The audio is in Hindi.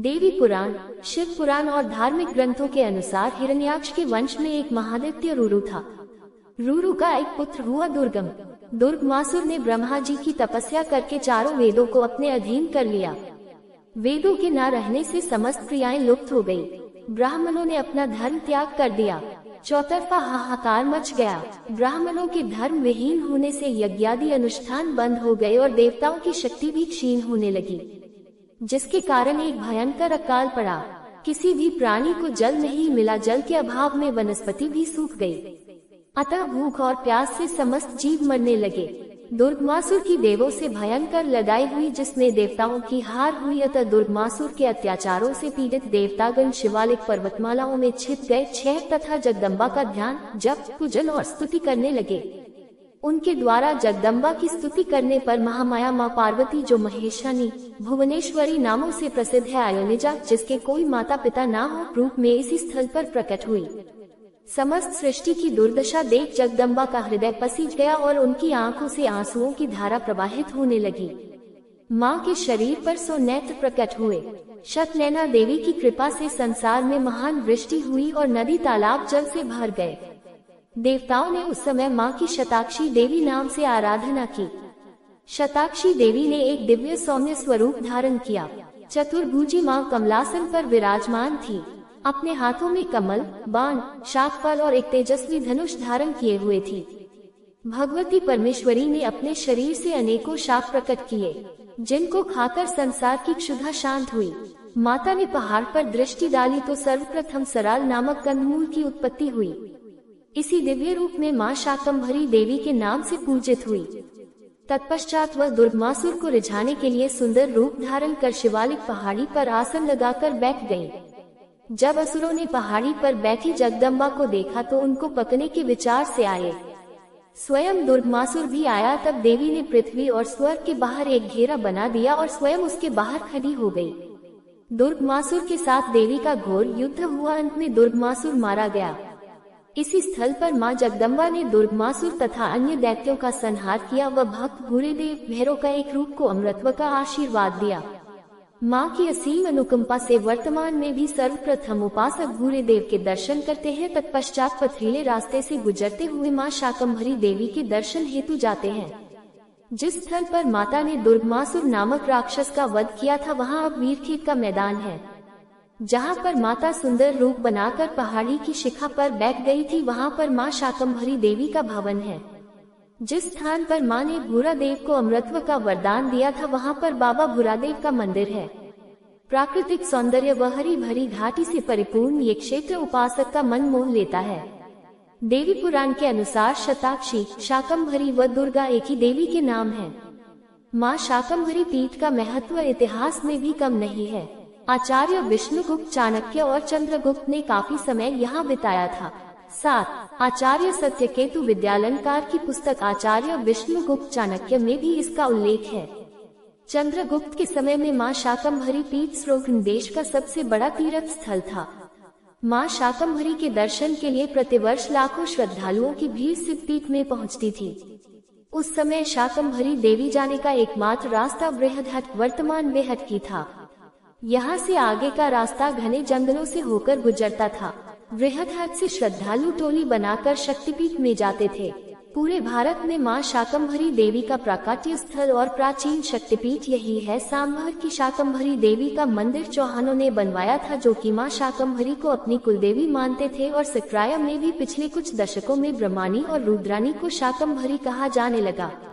देवी पुराण, शिव पुराण और धार्मिक ग्रंथों के अनुसार हिरण्याक्ष के वंश में एक महादैत्य रुरु था। रुरु का एक पुत्र हुआ दुर्गम। दुर्गमासुर ने ब्रह्मा जी की तपस्या करके चारों वेदों को अपने अधीन कर लिया। वेदों के न रहने से समस्त क्रियाएं लुप्त हो गई। ब्राह्मणों ने अपना धर्म त्याग कर दिया। चौतरफा हाहाकार मच गया। ब्राह्मणों के धर्म विहीन होने से यज्ञादि अनुष्ठान बंद हो गए और देवताओं की शक्ति भी क्षीण होने लगी, जिसके कारण एक भयंकर अकाल पड़ा। किसी भी प्राणी को जल नहीं मिला। जल के अभाव में वनस्पति भी सूख गई। अतः भूख और प्यास से समस्त जीव मरने लगे। दुर्गमासुर की देवों से भयंकर लड़ाई हुई, जिसमें देवताओं की हार हुई। अतः दुर्गमासुर के अत्याचारों से पीड़ित देवतागण शिवालिक पर्वतमालाओं में छिप गए। क्षय तथा जगदम्बा का ध्यान, जप, पूजन और स्तुति करने लगे। उनके द्वारा जगदम्बा की स्तुति करने पर महामाया माँ पार्वती, जो महेशानी, भुवनेश्वरी नामों से प्रसिद्ध है, अयोनिजा, जिसके कोई माता पिता ना हो, रूप में इसी स्थल पर प्रकट हुई। समस्त सृष्टि की दुर्दशा देख जगदम्बा का हृदय पसीज गया और उनकी आंखों से आंसुओं की धारा प्रवाहित होने लगी। माँ के शरीर पर 100 नेत्र प्रकट हुए। शतनैना देवी की कृपा से संसार में महान वृष्टि हुई और नदी तालाब जल से भर गए। देवताओं ने उस समय माँ की शताक्षी देवी नाम से आराधना की। शताक्षी देवी ने एक दिव्य सौम्य स्वरूप धारण किया। चतुर्भुजी माँ कमलासन पर विराजमान थी। अपने हाथों में कमल, बाण, शाकफल और एक तेजस्वी धनुष धारण किए हुए थी। भगवती परमेश्वरी ने अपने शरीर से अनेकों शाक प्रकट किए, जिनको खाकर संसार की क्षुधा शांत हुई। माता ने पहाड़ पर दृष्टि डाली तो सर्वप्रथम सराल नामक कंदमूल की उत्पत्ति हुई। इसी दिव्य रूप में माँ शाकंभरी देवी के नाम से पूजित हुई। तत्पश्चात वह दुर्गमासुर को रिझाने के लिए सुंदर रूप धारण कर शिवालिक पहाड़ी पर आसन लगाकर बैठ गयी। जब असुरों ने पहाड़ी पर बैठी जगदम्बा को देखा तो उनको पकने के विचार से आए। स्वयं दुर्गमासुर भी आया। तब देवी ने पृथ्वी और स्वर्ग के बाहर एक घेरा बना दिया और स्वयं उसके बाहर खड़ी हो गई। दुर्गमासुर के साथ देवी का घोर युद्ध हुआ। अंत में दुर्गमासुर मारा गया। इसी स्थल पर माँ जगदम्बा ने दुर्गमासुर तथा अन्य दैत्यों का संहार किया। वह भक्त भूरेदेव भैरव का एक रूप को अमृतत्व का आशीर्वाद दिया। माँ की असीम अनुकंपा से वर्तमान में भी सर्वप्रथम उपासक भूरेदेव के दर्शन करते हैं। तत्पश्चात पथरीले रास्ते से गुजरते हुए माँ शाकंभरी देवी के दर्शन हेतु जाते हैं। जिस स्थल पर माता ने दुर्गमासुर नामक राक्षस का वध किया था, वहाँ अब वीरखेत का मैदान है। जहाँ पर माता सुंदर रूप बनाकर पहाड़ी की शिखा पर बैठ गई थी, वहाँ पर माँ शाकंभरी देवी का भवन है। जिस स्थान पर माँ ने भूरादेव को अमृतत्व का वरदान दिया था, वहाँ पर बाबा भूरादेव का मंदिर है। प्राकृतिक सौंदर्य व हरी भरी घाटी से परिपूर्ण ये क्षेत्र उपासक का मन मोह लेता है। देवी पुराण के अनुसार शताक्षी, शाकंभरी व दुर्गा एक ही देवी के नाम हैं। माँ शाकंभरी पीठ का महत्व इतिहास में भी कम नहीं है। आचार्य विष्णुगुप्त, चाणक्य और चंद्रगुप्त ने काफी समय यहाँ बिताया था। 7. आचार्य सत्यकेतु विद्यालंकार की पुस्तक आचार्य विष्णुगुप्त चाणक्य में भी इसका उल्लेख है। चंद्रगुप्त के समय में माँ शाकंभरी पीठ स्रोगन देश का सबसे बड़ा तीर्थ स्थल था। माँ शाकंभरी के दर्शन के लिए प्रतिवर्ष लाखों श्रद्धालुओं की भीड़ सिद्धपीठ में पहुँचती थी। उस समय शाकंभरी देवी जाने का एकमात्र रास्ता बृहदहट, वर्तमान बेहट की था। यहाँ से आगे का रास्ता घने जंगलों से होकर गुजरता था। बृहदहट से श्रद्धालु टोली बनाकर शक्तिपीठ में जाते थे। पूरे भारत में माँ शाकंभरी देवी का प्राकट्य स्थल और प्राचीन शक्तिपीठ यही है। सांभर की शाकंभरी देवी का मंदिर चौहानों ने बनवाया था, जो कि माँ शाकंभरी को अपनी कुलदेवी मानते थे। और सक्राया में भी पिछले कुछ दशकों में ब्रह्मानी और रुद्रानी को शाकंभरी कहा जाने लगा।